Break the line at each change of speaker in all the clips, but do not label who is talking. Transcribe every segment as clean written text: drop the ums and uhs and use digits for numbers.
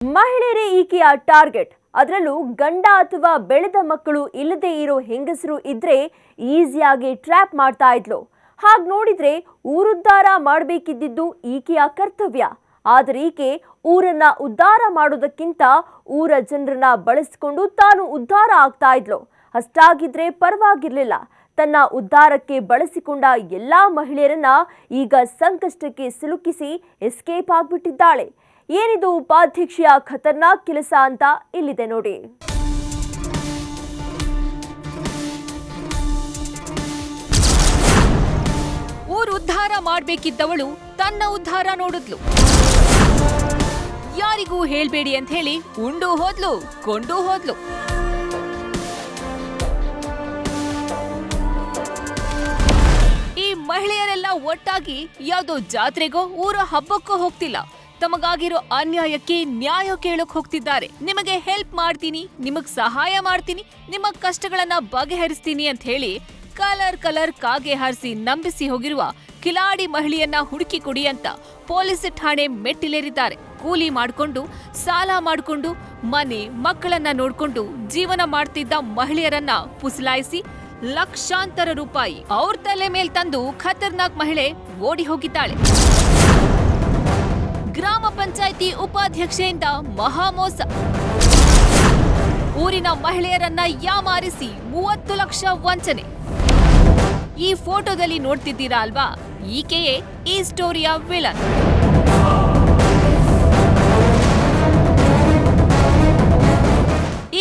ಮಹಿಳೆಯರೇ ಈಕೆಯ ಟಾರ್ಗೆಟ್. ಅದರಲ್ಲೂ ಗಂಡ ಅಥವಾ ಬೆಳೆದ ಮಕ್ಕಳು ಇಲ್ಲದೆ ಇರೋ ಹೆಂಗಸರು ಇದ್ರೆ ಈಸಿಯಾಗಿ ಟ್ರ್ಯಾಪ್ ಮಾಡ್ತಾ ಇದ್ಲು. ಹಾಗೆ ನೋಡಿದ್ರೆ ಊರುದ್ಧಾರ ಮಾಡಬೇಕಿದ್ದು ಈಕೆಯ ಕರ್ತವ್ಯ. ಆದರೆ ಈಕೆ ಊರನ್ನ ಉದ್ಧಾರ ಮಾಡೋದಕ್ಕಿಂತ ಊರ ಜನರನ್ನ ಬಳಸಿಕೊಂಡು ತಾನು ಉದ್ಧಾರ ಆಗ್ತಾ ಇದ್ಲು. ಅಷ್ಟಾಗಿದ್ರೆ ಪರವಾಗಿರ್ಲಿಲ್ಲ. ತನ್ನ ಉದ್ಧಾರಕ್ಕೆ ಬಳಸಿಕೊಂಡ ಎಲ್ಲಾ ಮಹಿಳೆಯರನ್ನ ಈಗ ಸಂಕಷ್ಟಕ್ಕೆ ಸಿಲುಕಿಸಿ ಎಸ್ಕೇಪ್ ಆಗ್ಬಿಟ್ಟಿದ್ದಾಳೆ. ಏನಿದು ಉಪಾಧ್ಯಕ್ಷೆಯ ಖತರ್ನಾಕ್ ಕೆಲಸ ಅಂತ ಇಲ್ಲಿದೆ ನೋಡಿ.
ಊರು ಉದ್ಧಾರ ಮಾಡ್ಬೇಕಿದ್ದವಳು ತನ್ನ ಉದ್ಧಾರ ನೋಡಿದ್ಲು. ಯಾರಿಗೂ ಹೇಳ್ಬೇಡಿ ಅಂತ ಹೇಳಿ ಉಂಡು ಹೋದ್ಲು, ಕೊಂಡು ಹೋದ್ಲು. ಈ ಮಹಿಳೆಯರೆಲ್ಲ ಒಟ್ಟಾಗಿ ಯಾವುದೋ ಜಾತ್ರೆಗೋ ಊರ ಹಬ್ಬಕ್ಕೋ ಹೋಗ್ತಿಲ್ಲ. ತಮಗಾಗಿರೋ ಅನ್ಯಾಯಕ್ಕೆ ನ್ಯಾಯ ಕೇಳಕ್ ಹೋಗ್ತಿದ್ದಾರೆ. ನಿಮಗೆ ಹೆಲ್ಪ್ ಮಾಡ್ತೀನಿ, ನಿಮಗ್ ಸಹಾಯ ಮಾಡ್ತೀನಿ, ನಿಮ್ಮ ಕಷ್ಟಗಳನ್ನ ಬಗೆಹರಿಸ್ತೀನಿ ಅಂತ ಹೇಳಿ ಕಲರ್ ಕಾಗೆ ಹಾರಿಸಿ ನಂಬಿಸಿ ಹೋಗಿರುವ ಕಿಲಾಡಿ ಮಹಿಳೆಯನ್ನ ಹುಡುಕಿ ಕೊಡಿ ಅಂತ ಪೊಲೀಸ್ ಠಾಣೆ ಮೆಟ್ಟಿಲೇರಿದ್ದಾರೆ. ಕೂಲಿ ಮಾಡ್ಕೊಂಡು, ಸಾಲ ಮಾಡ್ಕೊಂಡು, ಮನೆ ಮಕ್ಕಳನ್ನ ನೋಡ್ಕೊಂಡು ಜೀವನ ಮಾಡ್ತಿದ್ದ ಮಹಿಳೆಯರನ್ನ ಪುಸಲಾಯಿಸಿ ಲಕ್ಷಾಂತರ ರೂಪಾಯಿ ಅವ್ರ ತಲೆ ಮೇಲ್ ತಂದು ಖತರ್ನಾಕ್ ಮಹಿಳೆ ಓಡಿ ಹೋಗಿದ್ದಾಳೆ. ಗ್ರಾಮ ಪಂಚಾಯಿತಿ ಉಪಾಧ್ಯಕ್ಷೆಯಿಂದ ಮಹಾಮೋಸ. ಊರಿನ ಮಹಿಳೆಯರನ್ನ ಯಾಮಾರಿಸಿ 30 ಲಕ್ಷ ವಂಚನೆ. ಈ ಫೋಟೋದಲ್ಲಿ ನೋಡ್ತಿದ್ದೀರಾ ಅಲ್ವಾ, ಈಕೆಯೇ ಈ ಸ್ಟೋರಿಯ ವಿಲನ್.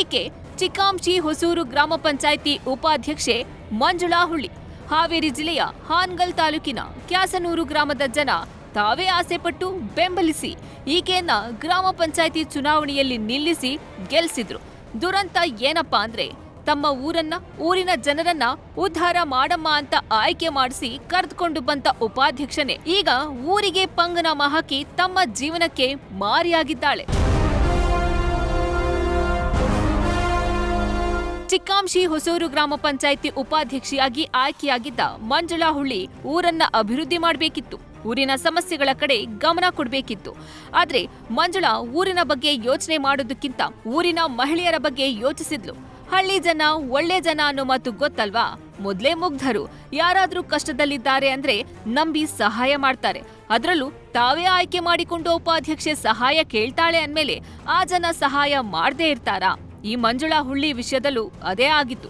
ಈಕೆ ಚಿಕ್ಕಾಂಶಿ ಹೊಸೂರು ಗ್ರಾಮ ಪಂಚಾಯಿತಿ ಉಪಾಧ್ಯಕ್ಷೆ ಮಂಜುಳಾ ಹುಳ್ಳಿ. ಹಾವೇರಿ ಜಿಲ್ಲೆಯ ಹಾನಗಲ್ ತಾಲೂಕಿನ ಕ್ಯಾಸನೂರು ಗ್ರಾಮದ ಜನ ತಾವೇ ಆಸೆಪಟ್ಟು ಬೆಂಬಲಿಸಿ ಈಕೆಯನ್ನ ಗ್ರಾಮ ಪಂಚಾಯಿತಿ ಚುನಾವಣೆಯಲ್ಲಿ ನಿಲ್ಲಿಸಿ ಗೆಲ್ಸಿದ್ರು. ದುರಂತ ಏನಪ್ಪಾ ಅಂದ್ರೆ, ತಮ್ಮ ಊರನ್ನ, ಊರಿನ ಜನರನ್ನ ಉದ್ಧಾರ ಮಾಡಮ್ಮ ಅಂತ ಆಯ್ಕೆ ಮಾಡಿಸಿ ಕರೆದುಕೊಂಡು ಬಂದ ಉಪಾಧ್ಯಕ್ಷನೇ ಈಗ ಊರಿಗೆ ಪಂಗನಾಮ ಹಾಕಿ ತಮ್ಮ ಜೀವನಕ್ಕೆ ಮಾರಿಯಾಗಿದ್ದಾಳೆ. ಚಿಕ್ಕಾಂಶಿ ಹೊಸೂರು ಗ್ರಾಮ ಪಂಚಾಯಿತಿ ಉಪಾಧ್ಯಕ್ಷೆಯಾಗಿ ಆಯ್ಕೆಯಾಗಿದ್ದ ಮಂಜುಳಾ ಹುಳ್ಳಿ ಊರನ್ನ ಅಭಿವೃದ್ಧಿ ಮಾಡಬೇಕಿತ್ತು. ಊರಿನ ಸಮಸ್ಯೆಗಳ ಕಡೆ ಗಮನ ಕೊಡಬೇಕಿತ್ತು. ಆದ್ರೆ ಮಂಜುಳಾ ಊರಿನ ಬಗ್ಗೆ ಯೋಚನೆ ಮಾಡೋದಕ್ಕಿಂತ ಊರಿನ ಮಹಿಳೆಯರ ಬಗ್ಗೆ ಯೋಚಿಸಿದ್ಲು. ಹಳ್ಳಿ ಜನ ಒಳ್ಳೆ ಜನ ಅನ್ನೋ ಮಾತು ಗೊತ್ತಲ್ವಾ? ಮೊದ್ಲೇ ಮುಗ್ಧರು. ಯಾರಾದ್ರೂ ಕಷ್ಟದಲ್ಲಿದ್ದಾರೆ ಅಂದ್ರೆ ನಂಬಿ ಸಹಾಯ ಮಾಡ್ತಾರೆ. ಅದ್ರಲ್ಲೂ ತಾವೇ ಆಯ್ಕೆ ಮಾಡಿಕೊಂಡು ಉಪಾಧ್ಯಕ್ಷೆ ಸಹಾಯ ಕೇಳ್ತಾಳೆ ಅಂದ್ಮೇಲೆ ಆ ಜನ ಸಹಾಯ ಮಾಡದೇ ಇರ್ತಾರಾ? ಈ ಮಂಜುಳಾ ಹುಳ್ಳಿ ವಿಷಯದಲ್ಲೂ ಅದೇ ಆಗಿತ್ತು.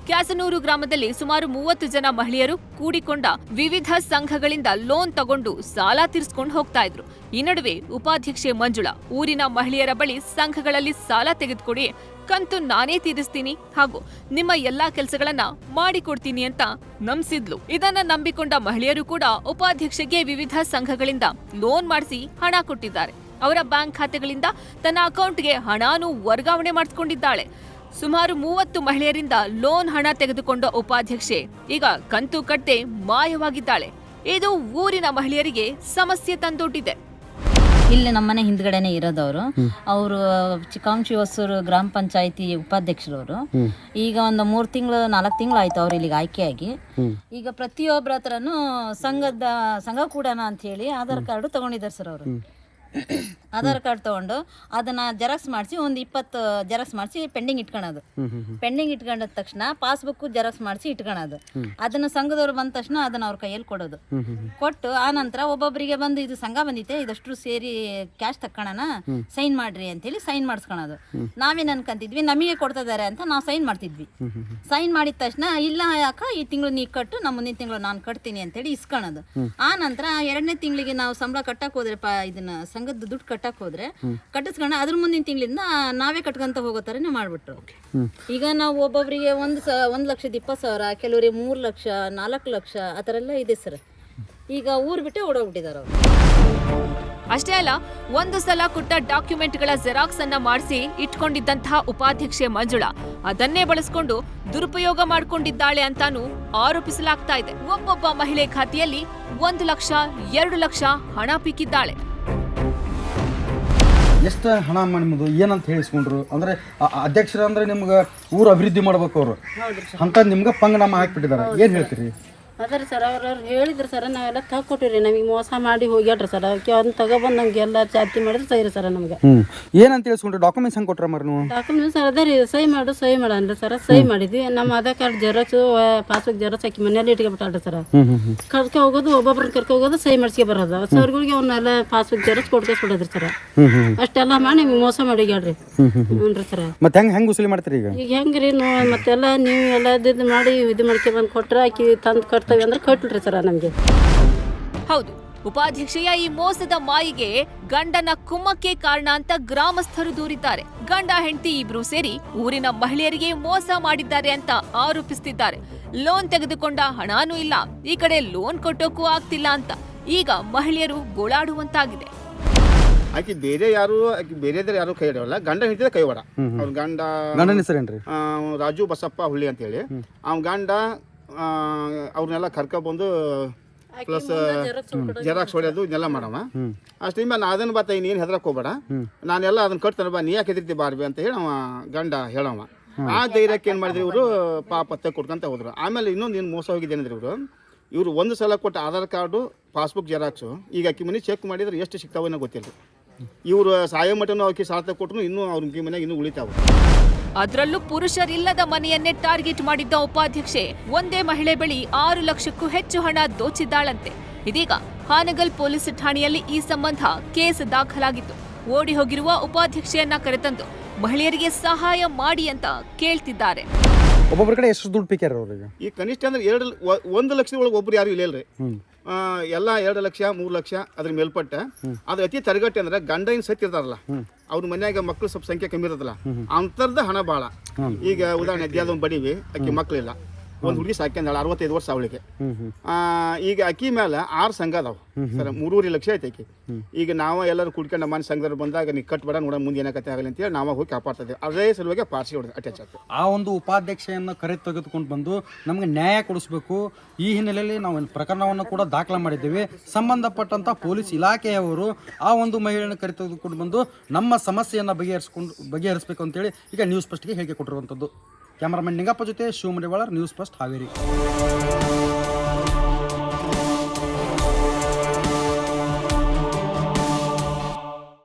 ಕ್ಯಾಸನೂರು ಗ್ರಾಮದಲ್ಲಿ ಸುಮಾರು 30 ಜನ ಮಹಿಳೆಯರು ಕೂಡಿಕೊಂಡ ವಿವಿಧ ಸಂಘಗಳಿಂದ ಲೋನ್ ತಗೊಂಡು ಸಾಲ ತೀರಿಸಿಕೊಂಡು ಹೋಗ್ತಾ ಇದ್ರು. ಈ ನಡುವೆ ಉಪಾಧ್ಯಕ್ಷೆ ಮಂಜುಳಾ ಊರಿನ ಮಹಿಳೆಯರ ಬಳಿ ಸಂಘಗಳಲ್ಲಿ ಸಾಲ ತೆಗೆದುಕೊಡಿ, ಕಂತು ನಾನೇ ತೀರಿಸ್ತೀನಿ, ಹಾಗೂ ನಿಮ್ಮ ಎಲ್ಲಾ ಕೆಲಸಗಳನ್ನ ಮಾಡಿಕೊಡ್ತೀನಿ ಅಂತ ನಂಬಿಸಿದ್ಲು. ಇದನ್ನ ನಂಬಿಕೊಂಡ ಮಹಿಳೆಯರು ಕೂಡ ಉಪಾಧ್ಯಕ್ಷೆಗೆ ವಿವಿಧ ಸಂಘಗಳಿಂದ ಲೋನ್ ಮಾಡಿಸಿ ಹಣ ಕೊಟ್ಟಿದ್ದಾರೆ. ಅವರ ಬ್ಯಾಂಕ್ ಖಾತೆಗಳಿಂದ ತನ್ನ ಅಕೌಂಟ್ಗೆ ಹಣನೂ ವರ್ಗಾವಣೆ ಮಾಡಿಸಿಕೊಂಡಿದ್ದಾಳೆ. ಸುಮಾರು 30 ಮಹಿಳೆಯರಿಂದ ಲೋನ್ ಹಣ ತೆಗೆದುಕೊಂಡ ಉಪಾಧ್ಯಕ್ಷೆ ಈಗ ಕಂತು ಕಟ್ಟದೆ ಮಾಯವಾಗಿದ್ದಾಳೆ. ಇದು ಊರಿನ ಮಹಿಳೆಯರಿಗೆ ಸಮಸ್ಯೆ ತಂದೊಡ್ಡಿದೆ.
ಇಲ್ಲಿ ನಮ್ಮನೆ ಹಿಂದ್ಗಡೆನೆ ಇರೋದವರು. ಅವರು ಚಿಕ್ಕಾಂಶಿ ಹೊಸೂರು ಗ್ರಾಮ ಪಂಚಾಯಿತಿ ಉಪಾಧ್ಯಕ್ಷರವರು. ಈಗ ಒಂದು 3 ತಿಂಗಳು 4 ತಿಂಗಳು ಆಯ್ತು ಅವ್ರು ಇಲ್ಲಿಗೆ ಆಯ್ಕೆಯಾಗಿ. ಈಗ ಪ್ರತಿಯೊಬ್ಬರ ಹತ್ರನೂ ಸಂಘ ಕೂಡಣ ಅಂತ ಹೇಳಿ ಆಧಾರ್ ಕಾರ್ಡು ತಗೊಂಡಿದ್ದಾರೆ ಸರ್ ಅವರು. ಆಧಾರ್ ಕಾರ್ಡ್ ತಗೊಂಡು ಅದನ್ನ ಜೆರಾಕ್ಸ್ ಮಾಡಿಸಿ ಒಂದು 20 ಜೆರಾಕ್ಸ್ ಮಾಡಿಸಿ ಪೆಂಡಿಂಗ್ ಇಟ್ಕೊಳ್ಳೋದು. ಪೆಂಡಿಂಗ್ ಇಟ್ಕೊಂಡ ತಕ್ಷಣ ಪಾಸ್ಬುಕ್ ಜೆರಾಕ್ಸ್ ಮಾಡಿಸಿ ಇಟ್ಕೊಳ್ಳೋದು. ಅದನ್ನ ಸಂಘದವ್ರು ಬಂದ ತಕ್ಷಣ ಅದನ್ನ ಅವ್ರ ಕೈಯಲ್ಲಿ ಕೊಡೋದು. ಕೊಟ್ಟು ಆ ನಂತರ ಒಬ್ಬೊಬ್ಬರಿಗೆ ಬಂದು ಇದು ಸಂಘ ಬಂದಿತ್ತೆ, ಇದಷ್ಟು ಸೇರಿ ಕ್ಯಾಶ್ ತಕ್ಕೊಳ್ಳೋಣ, ಸೈನ್ ಮಾಡ್ರಿ ಅಂತೇಳಿ ಸೈನ್ ಮಾಡಿಸ್ಕೊಳ್ಳೋದು. ನಾವೇನ್ ಅನ್ಕೊಂತಿದ್ವಿ, ನಮಗೆ ಕೊಡ್ತಿದ್ದಾರೆ ಅಂತ ನಾವು ಸೈನ್ ಮಾಡ್ತಿದ್ವಿ. ಸೈನ್ ಮಾಡಿದ ತಕ್ಷಣ ಇಲ್ಲ ಯಾಕ ಈ ತಿಂಗಳು ನೀ ಕಟ್ಟು, ನಮ್ಮ ಮುಂದಿನ ತಿಂಗಳು ನಾನು ಕಟ್ತೀನಿ ಅಂತೇಳಿ ಇಸ್ಕೊಳ್ಳೋದು. ಆ ನಂತರ 2ನೇ ತಿಂಗಳಿಗೆ ನಾವು ಸಂಬಳ ಕಟ್ಟಕ್ ಹೋದ್ರೆ ಇದನ್ನ ಸಂಘದ ದುಡ್ಡು ಕಟ್ಟಕ್ ಹೋದ್ರೆ ಕಟ್ಟಿಸ್ಕೊಂಡ ಅದ್ರ ಮುಂದಿನ ತಿಂಗಳಿಂದ ನಾವೇ ಕಟ್ಕೊಂತ ಹೋಗೋ ಥರನೇ ಮಾಡ್ಬಿಟ್ರು. ಈಗ ನಾವು ಒಬ್ಬೊಬ್ಬರಿಗೆ 1,20,000, ಕೆಲವರಿಗೆ 3 ಲಕ್ಷ 4 ಲಕ್ಷ ಆ ಥರ ಎಲ್ಲ ಇದೆ ಸರ್. ಈಗ ಊರು ಬಿಟ್ಟೆ ಓಡೋಗ್ಬಿಟ್ಟಿದ್ದಾರೆ ಅವರು.
ಅಷ್ಟೇ ಅಲ್ಲ, ಒಂದು ಸಲ ಕೊಟ್ಟ ಡಾಕ್ಯುಮೆಂಟ್ಗಳ ಜೆರಾಕ್ಸ್ ಅನ್ನ ಮಾಡಿಸಿ ಇಟ್ಕೊಂಡಿದ್ದಂತಹ ಉಪಾಧ್ಯಕ್ಷೆ ಮಂಜುಳಾ ಅದನ್ನೇ ಬಳಸಿಕೊಂಡು ದುರುಪಯೋಗ ಮಾಡಿಕೊಂಡಿದ್ದಾಳೆ ಅಂತಾನೂ ಆರೋಪಿಸಲಾಗ್ತಾ ಇದೆ. ಒಬ್ಬೊಬ್ಬ ಮಹಿಳೆ ಖಾತೆಯಲ್ಲಿ 1 ಲಕ್ಷ 2 ಲಕ್ಷ ಹಣ ಪೀಕಿದ್ದಾಳೆ.
ಎಷ್ಟು ಹಣ ನಿಮ್ಮದು ಏನಂತ ಹೇಳಿಸ್ಕೊಂಡ್ರು ಅಂದ್ರೆ ಅಧ್ಯಕ್ಷರ ಅಂದ್ರೆ ನಿಮ್ಗೆ ಊರು ಅಭಿವೃದ್ಧಿ ಮಾಡ್ಬೇಕು ಅವರು ಅಂತ ನಿಮ್ಗೆ ಪಂಗನಾಮ ಹಾಕಿಬಿಟ್ಟಿದ್ದಾರೆ. ಏನು ಹೇಳ್ತೀರಿ?
ಅದೇ ರೀ ಸರ್ ಅವ್ರು ಹೇಳಿದ್ರು ಸರ್ ನಾವೆಲ್ಲ ತಗೊಟ್ಟಿವ್ರಿ ನಮಗೆ ಮೋಸ ಮಾಡಿ ಹೋಗ್ಯಾಡ್ರಿ ಸರ್ ಅದಕ್ಕೆ ಅದನ್ನ ತಗೊಬಂದು ನಮಗೆಲ್ಲ ಚಾತಿ ಮಾಡಿದ್ರೆ ಸರಿ ಸರ್ ನಮ್ಗೆ
ಏನಂತ ತಿಳಿಸ್ಕೊಂಡ್ರಿ ಡಾಕ್ಯುಮೆಂಟ್ಸ್ ಹೆಂಗೆ ಕೊಟ್ರ ಮರ ನೀವು
ಡಾಕ್ಯುಮೆಂಟ್ಸ್ ಸರ್ ಅದೇ ರೀ ಸಹಿ ಮಾಡನ್ರಿ ಸರ್ ಸಹಿ ಮಾಡಿದ್ವಿ ನಮ್ಮ Aadhaar card xerox passbook xerox ಹಾಕಿ ಮನೇಲಿ ಇಟ್ಕೊಬಿಟ್ಟಾಳ್ರಿ ಸರ್ ಕರ್ಕೊ ಹೋಗೋದು ಒಬ್ಬೊಬ್ರನ್ನ ಕರ್ಕೊ ಹೋಗೋದು ಸಹಿ ಮಾಡಿಸ್ಕೊ ಬರೋದು ಸರ್ಗಳಿಗೆ ಅವನ್ನೆಲ್ಲ ಪಾಸ್ಬುಕ್ ಜೆರಾಕ್ಸ್ ಕೊಡ್ಕೊಸ್ಬಿಡೋದ್ರಿ ಸರ್ ಅಷ್ಟೆಲ್ಲ ಮಾಡಿ ನಿಮ್ಗೆ ಮೋಸ ಮಾಡಿಗ್ಯಾಡ್ರಿ ಹ್ಞೂ ರೀ ಸರ್
ಮತ್ತೆ ಹೆಂಗೆ ವಸೂಲಿ ಮಾಡ್ತೀರಿ ಈಗ
ಹೆಂಗ್ರಿ ಮತ್ತೆಲ್ಲ ನೀವು ಎಲ್ಲ ಇದು ಮಾಡಿ ಇದು ಮಾಡ್ಕೊ ಬಂದು ಕೊಟ್ರೆ ಆಕಿ ತಂದು ಕಟ್ತೇವೆ ಅಂದ್ರೆ ಕಟ್ಬಿಟ್ರಿ ಸರ್ ನಮಗೆ
ಹೌದು, ಉಪಾಧ್ಯಕ್ಷೆಯ ಈ ಮೋಸದ ಮಾಯಿಗೆ ಗಂಡನ ಕುಮ್ಮಕ್ಕೆ ಕಾರಣ ಅಂತ ಗ್ರಾಮಸ್ಥರು ದೂರಿದ್ದಾರೆ. ಗಂಡ ಹೆಂಡತಿ ಇಬ್ರು ಸೇರಿ ಊರಿನ ಮಹಿಳೆಯರಿಗೆ ಮೋಸ ಮಾಡಿದ್ದಾರೆ ಅಂತ ಆರೋಪಿಸುತ್ತಿದ್ದಾರೆ. ಲೋನ್ ತೆಗೆದುಕೊಂಡ ಹಣನೂ ಇಲ್ಲ, ಈ ಕಡೆ ಲೋನ್ ಕೊಟ್ಟೋಕ್ಕೂ ಆಗ್ತಿಲ್ಲ ಅಂತ ಈಗ ಮಹಿಳೆಯರು ಗೋಳಾಡುವಂತಾಗಿದೆ.
ಆಕಿ ಬೇರೆ ಯಾರು ಕೈ ಹಿಡಿಯಲ್ಲ, ಗಂಡ ಹಿಡಿದ ಕೈ ಹೊಡ. ಅವ್ರ
ಗಂಡನ ಹೆಸರೇನ್ರಿ?
ರಾಜು ಬಸಪ್ಪ ಹುಳ್ಳಿ ಅಂತೇಳಿ. ಅವ್ನ ಗಂಡ ಅವ್ರನ್ನೆಲ್ಲ ಕರ್ಕೊಬಂದು ಪ್ಲಸ್ ಜೆರಾಕ್ಸ್ ಹೊಡೆಯೋದು ಇದನ್ನೆಲ್ಲ ಮಾಡವ. ಅಷ್ಟು ಮೇಲೆ ನಾ ಅದನ್ನ ಬತ್ತ ನೀನು ಹೆದರಕ್ಕೆ ಹೋಗ್ಬೇಡ, ನಾನೆಲ್ಲ ಅದನ್ನ ಕಟ್ತಾನೆ ಬಾ, ನೀ ಯಾಕೆ ಹೆದರ್ತಿ ಬಾರ್ಬಿ ಅಂತ ಹೇಳಿ ಅವ ಗಂಡ ಹೇಳವ. ಆ ಧೈರ್ಯಕ್ಕೆ ಏನು ಮಾಡಿದ್ರು ಇವರು ಪತ್ತೆ ಕೊಡ್ಕೊಂತ ಹೋದ್ರು. ಆಮೇಲೆ ಇನ್ನೊಂದು ಏನು ಮೋಸ ಹೋಗಿದ್ದೇನೆಂದ್ರೆ ಇವರು ಒಂದು ಸಲ ಕೊಟ್ಟ ಆಧಾರ್ ಕಾರ್ಡು ಪಾಸ್ಬುಕ್ ಜೆರಾಕ್ಸು ಈಗ ಅಕ್ಕಿ ಮನೆ ಚೆಕ್ ಮಾಡಿದ್ರೆ ಎಷ್ಟು ಸಿಗ್ತಾವನ್ನೋ ಗೊತ್ತಿಲ್ಲ. ಇವರು ಸಾಯೋ ಮಟನೂ ಅಕ್ಕಿ ಸಾಲ ಕೊಟ್ಟರು ಇನ್ನೂ ಅವ್ರ ಮನೆಗೆ ಇನ್ನೂ ಉಳಿತಾವ.
ಅದರಲ್ಲೂ ಪುರುಷರಿಲ್ಲದ ಮನೆಯನ್ನೇ ಟಾರ್ಗೆಟ್ ಮಾಡಿದ್ದ ಉಪಾಧ್ಯಕ್ಷೆ ಒಂದೇ ಮಹಿಳೆ ಬಳಿ 6 ಲಕ್ಷಕ್ಕೂ ಹೆಚ್ಚು ಹಣ ದೋಚಿದ್ದಾಳಂತೆ. ಇದೀಗ ಹಾನಗಲ್ ಪೊಲೀಸ್ ಠಾಣೆಯಲ್ಲಿ ಈ ಸಂಬಂಧ ಕೇಸ್ ದಾಖಲಾಗಿತ್ತು. ಓಡಿ ಹೋಗಿರುವ ಉಪಾಧ್ಯಕ್ಷೆಯನ್ನ ಕರೆತಂದು ಮಹಿಳೆಯರಿಗೆ ಸಹಾಯ ಮಾಡಿ ಅಂತ ಕೇಳ್ತಿದ್ದಾರೆ.
ಒಬ್ಬೊಬ್ಬರ ಕಡೆ ಎಷ್ಟು ದುಡ್ಡು ಪಿಕ್ಯಾರ ಅವ್ರಿಗೆ?
ಈ ಕನಿಷ್ಠ ಅಂದ್ರೆ 1 ಲಕ್ಷದ ಒಳಗೆ ಒಬ್ರು ಯಾರು ಇಲ್ಲಲ್ರಿ. ಎಲ್ಲ 2 ಲಕ್ಷ 3 ಲಕ್ಷ ಅದ್ರ ಮೇಲ್ಪಟ್ಟ. ಅದು ಅತಿ ತರಗಟ್ಟೆ ಅಂದ್ರೆ ಗಂಡ ಏನು ಸತ್ತಿರ್ತಾರಲ್ಲ, ಅವ್ರ ಮನ್ಯಾಗ ಮಕ್ಳು ಸ್ವಲ್ಪ ಸಂಖ್ಯೆ ಕಮ್ಮಿ ಇರೋದಲ್ಲ, ಅಂತರ್ದ ಹಣ ಭಾಳ. ಈಗ ಉದಾಹರಣೆ ಅದ್ಯಾವ್ದೊಂದು ಬಡೀವಿ, ಅಕ್ಕಿ ಮಕ್ಳಿಲ್ಲ, ಒಂದು ಹುಡುಗಿ ಸಾಕ್ಯಂದಾಳ 65 ವರ್ಷ ಅವಳಿಗೆ. ಈಗ ಅಕ್ಕಿ ಮೇಲೆ 6 ಸಂಘ ಅದಾವ ಸರ್, 3.5 ಲಕ್ಷ ಐತೆ ಅಕ್ಕಿ. ಈಗ ನಾವು ಎಲ್ಲರೂ ಕುಡ್ಕೊಂಡು ಮನೆ ಸಂಘದವ್ರು ಬಂದಾಗ ನೀ ಕಟ್ಬೇಡ, ನೋಡ ಮುಂದೆ ಏನಾಗತ್ತೆ ಆಗಲಿ ಅಂತೇಳಿ ನಾವು ಹೋಗಿ ಕಾಪಾಡ್ತಿದ್ದೇವೆ. ಅದೇ ಸಲುವಾಗಿ ಪಾರ್ಸಿ ಹೊಡೆದು ಅಟ್ಯಾಚ್ ಆಗ್ತದೆ.
ಆ ಒಂದು ಉಪಾಧ್ಯಕ್ಷೆಯನ್ನು ಕರೆ ತೆಗೆದುಕೊಂಡು ಬಂದು ನಮಗೆ ನ್ಯಾಯ ಕೊಡಿಸ್ಬೇಕು. ಈ ಹಿನ್ನೆಲೆಯಲ್ಲಿ ನಾವು ಪ್ರಕರಣವನ್ನು ಕೂಡ ದಾಖಲೆ ಮಾಡಿದ್ದೇವೆ. ಸಂಬಂಧಪಟ್ಟಂಥ ಪೊಲೀಸ್ ಇಲಾಖೆಯವರು ಆ ಒಂದು ಮಹಿಳೆಯನ್ನು ಕರೆ ತೆಗೆದುಕೊಂಡು ಬಂದು ನಮ್ಮ ಸಮಸ್ಯೆಯನ್ನು ಬಗೆಹರಿಸಬೇಕು ಅಂತೇಳಿ ಈಗ ನ್ಯೂಸ್ ಫಸ್ಟ್ಗೆ ಹೇಳಿಕೆ ಕೊಟ್ಟಿರುವಂಥದ್ದು. ಕ್ಯಾಮರಾಮನ್ ನಿಂಗಪ್ಪ ಜೊತೆ ಶಿವಮರಿವಾಳರ್, ನ್ಯೂಸ್ ಫಸ್ಟ್ ಹಾವೇರಿ.